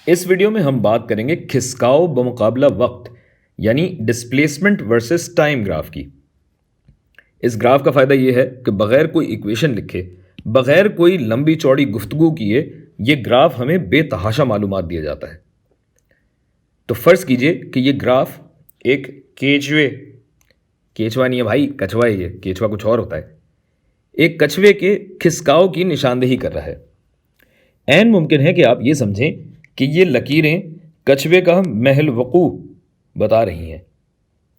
इस वीडियो में हम बात करेंगे खिसकाव बमुकाबला वक्त यानी डिस्प्लेसमेंट वर्सेस टाइम ग्राफ की। इस ग्राफ का फ़ायदा यह है कि बग़ैर कोई इक्वेशन लिखे, बग़ैर कोई लंबी चौड़ी गुफ्तगू किए ये ग्राफ हमें बेतहाशा मालूमात दिया जाता है। तो फ़र्ज़ कीजिए कि ये ग्राफ एक केचवा नहीं है भाई, कछुआ है। ये केचवा कुछ और होता है। एक कछुए के खिसकाव की निशानदेही कर रहा है। ऐन मुमकिन है कि आप ये समझें कि ये लकीरें कछुए का महल वकू बता रही हैं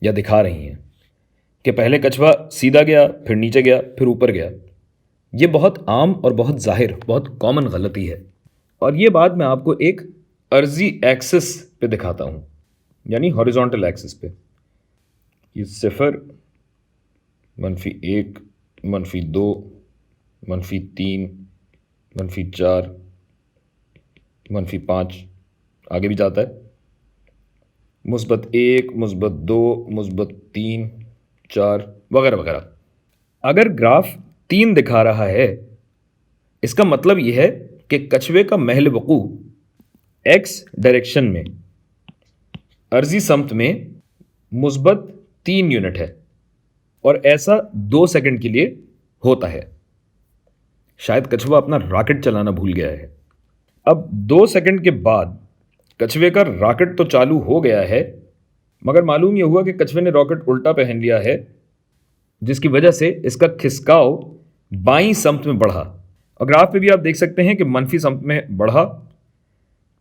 या दिखा रही हैं कि पहले कछुआ सीधा गया, फिर नीचे गया, फिर ऊपर गया। ये बहुत आम और बहुत जाहिर, बहुत कॉमन गलती है। और ये बात मैं आपको एक अर्जी एक्सिस पे दिखाता हूँ, यानी हॉरिजॉन्टल एक्सिस पे। ये 0, -1, -2, -3, -4, -5, आगे भी जाता है, +1, -2, -3, 4 वगैरह वगैरह। अगर ग्राफ 3 दिखा रहा है, इसका मतलब यह है कि कछुए का महल वकू एक्स डायरेक्शन में अर्जी समत में +3 यूनिट है और ऐसा 2 सेकंड के लिए होता है। शायद कछुआ अपना रॉकेट चलाना भूल गया है। अब 2 सेकंड के बाद कछुए का रॉकेट तो चालू हो गया है, मगर मालूम यह हुआ कि कछुए ने रॉकेट उल्टा पहन लिया है, जिसकी वजह से इसका खिसकाव बाईं समत में बढ़ा। और ग्राफ पे भी आप देख सकते हैं कि मनफी समत में बढ़ा,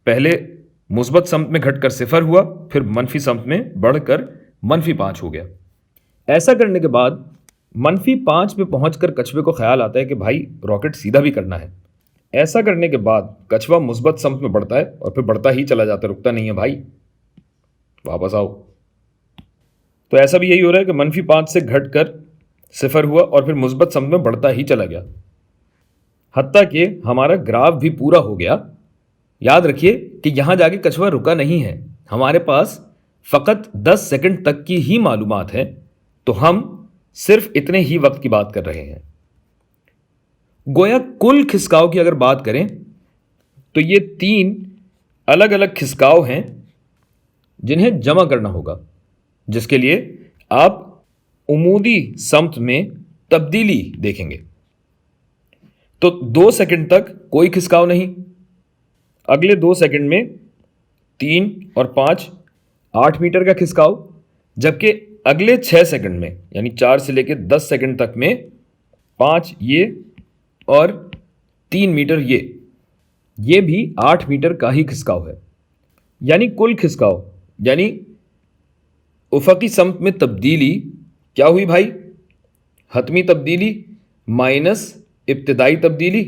पहले मुस्बत समत में घटकर 0 हुआ, फिर मनफी समत में बढ़कर -5 हो गया। ऐसा करने के बाद -5 पे पहुंचकर कछुए को ख्याल आता है कि भाई रॉकेट सीधा भी करना है। ऐसा करने के बाद कछुआ मुस्बत समत में बढ़ता है और फिर बढ़ता ही चला जाता है, रुकता नहीं है भाई, वापस आओ। तो ऐसा भी यही हो रहा है कि -5 से घटकर 0 हुआ और फिर मुस्बत समत में बढ़ता ही चला गया, हत्ता कि हमारा ग्राफ भी पूरा हो गया। याद रखिए कि यहां जाके कछुआ रुका नहीं है। हमारे पास फ़कत 10 सेकंड तक की ही मालूमात है, तो हम सिर्फ इतने ही वक्त की बात कर रहे हैं। गोया कुल खिसकाव की अगर बात करें तो ये 3 अलग अलग खिसकाव हैं जिन्हें जमा करना होगा, जिसके लिए आप उमूदी समत में तब्दीली देखेंगे। तो 2 सेकंड तक कोई खिसकाव नहीं, अगले 2 सेकंड में 3 और 5 8 मीटर का खिसकाव, जबकि अगले 6 सेकंड में यानी 4 से लेकर 10 सेकंड तक में 5 ये और 3 मीटर ये भी 8 मीटर का ही खिसकाव है। यानी कुल खिसकाव यानी उफकी समत में तब्दीली क्या हुई भाई? हतमी तब्दीली माइनस इब्तिदाई तब्दीली।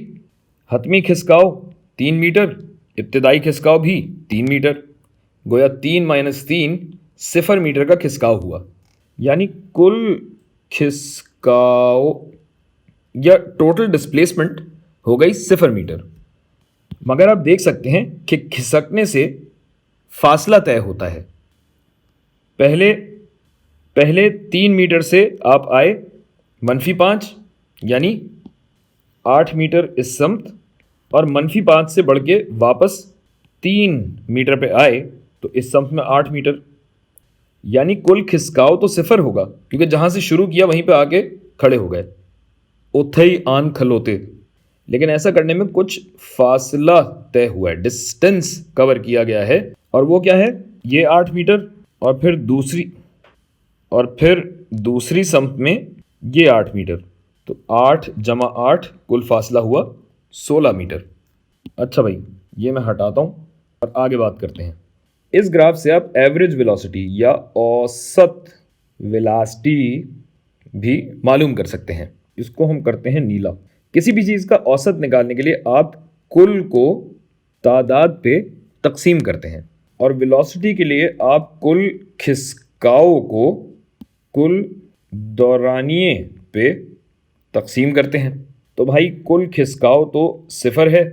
हतमी खिसकाव 3 मीटर, इब्तिदाई खिसकाव भी 3 मीटर, गोया 3 - 3 0 मीटर का खिसकाव हुआ। यानी कुल खिसकाव या टोटल डिस्प्लेसमेंट हो गई 0 मीटर। मगर आप देख सकते हैं कि खिसकने से फासला तय होता है। पहले 3 मीटर से आप आए -5 यानी 8 मीटर इस समत, और -5 से बढ़ के वापस 3 मीटर पे आए तो इस समत में 8 मीटर। यानी कुल खिसकाव तो 0 होगा, क्योंकि जहां से शुरू किया वहीं पे आके खड़े हो गए, उथे ही आन खलोते। लेकिन ऐसा करने में कुछ फासला तय हुआ है, डिस्टेंस कवर किया गया है, और वो क्या है? ये 8 मीटर और फिर दूसरी समत में ये 8 मीटर। तो 8 + 8 कुल फासला हुआ 16 मीटर। अच्छा भाई, ये मैं हटाता हूँ और आगे बात करते हैं। इस ग्राफ से आप एवरेज वेलोसिटी या औसत वेलोसिटी भी मालूम कर सकते हैं। इसको हम करते हैं नीला। किसी भी चीज़ का औसत निकालने के लिए आप कुल को तादाद पे तकसीम करते हैं, और वेलोसिटी के लिए आप कुल खिसकाव को कुल दौरानिये पे तकसीम करते हैं। तो भाई कुल खिसकाव तो 0 है,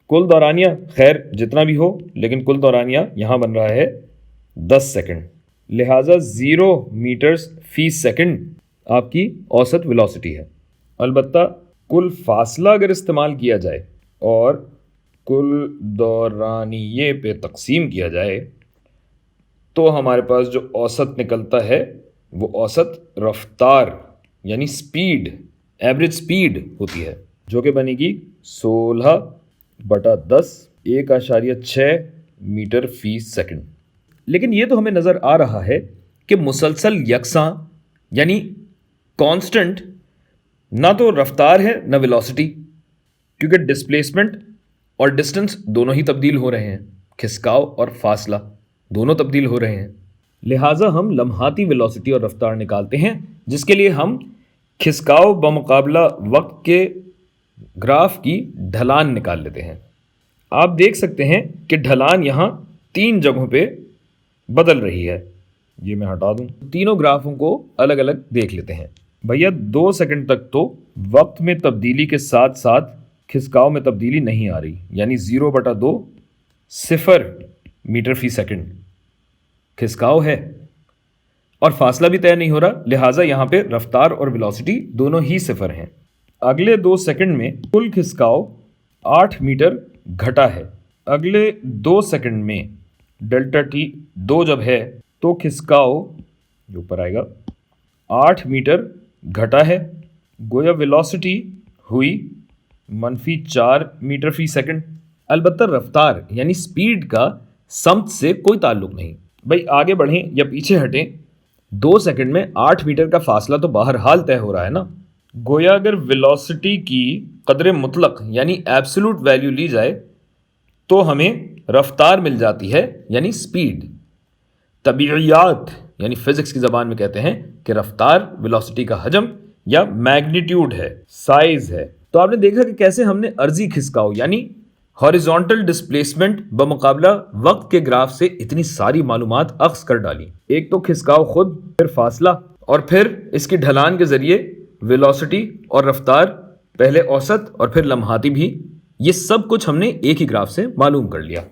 कुल दौरानिया खैर जितना भी हो, लेकिन कुल दौरानिया यहाँ बन रहा है 10 सेकंड, लिहाजा 0 मीटर्स फी सेकंड आपकी औसत वेलोसिटी है। अलबत्ता कुल फासला अगर इस्तेमाल किया जाए और कुल दौरानिये पे तकसीम किया जाए तो हमारे पास जो औसत निकलता है वो औसत रफ्तार यानी स्पीड, एवरेज स्पीड होती है, जो कि बनेगी 16/10 1.6 मीटर फी सेकंड। लेकिन ये तो हमें नज़र आ रहा है कि मुसलसल यकसां यानी कांस्टेंट ना तो रफ्तार है ना वेलोसिटी, क्योंकि डिस्प्लेसमेंट और डिस्टेंस दोनों ही तब्दील हो रहे हैं, खिसकाव और फासला दोनों तब्दील हो रहे हैं। लिहाजा हम लम्हाती वेलोसिटी और रफ्तार निकालते हैं, जिसके लिए हम खिसकाव बमुकाबला वक्त के ग्राफ की ढलान निकाल लेते हैं। आप देख सकते हैं कि ढलान यहाँ 3 जगहों पे बदल रही है। ये मैं हटा दूं, तीनों ग्राफों को अलग अलग देख लेते हैं। भैया 2 सेकंड तक तो वक्त में तब्दीली के साथ साथ खिसकाव में तब्दीली नहीं आ रही, यानी 0/2 0 मीटर फी सेकंड खिसकाव है और फासला भी तय नहीं हो रहा, लिहाजा यहाँ पे रफ्तार और वेलोसिटी दोनों ही 0 हैं। अगले 2 सेकंड में कुल खिसकाव 8 मीटर घटा है। अगले 2 सेकंड में डेल्टा टी 2 जब है तो खिसकाव जो ऊपर आएगा 8 मीटर घटा है। गोया वेलोसिटी हुई -4 मीटर फी सेकंड। अलबत्ता रफ्तार यानी स्पीड का समत से कोई ताल्लुक नहीं। भाई आगे बढ़ें या पीछे हटें, 2 सेकंड में 8 मीटर का फासला तो बहरहाल तय हो रहा है ना। गोया अगर वेलोसिटी की कदर मुतलक यानी एब्सोल्यूट वैल्यू ली जाए तो हमें रफ्तार मिल जाती है यानी स्पीड। तबीयत यानी फिजिक्स की ज़बान में कहते हैं कि रफ्तार वेलोसिटी का हजम या मैग्नीट्यूड है, साइज है। तो आपने देखा कि कैसे हमने अर्जी खिसकाव यानी हॉरिजॉन्टल डिस्प्लेसमेंट बमुकाबला वक्त के ग्राफ से इतनी सारी मालूमात अख्ज़ कर डाली। एक तो खिसकाव खुद, फिर फासला और फिर इसकी ढलान के ज़रिए वेलोसिटी और रफ्तार, पहले औसत और फिर लम्हाती भी। ये सब कुछ हमने एक ही ग्राफ से मालूम कर लिया।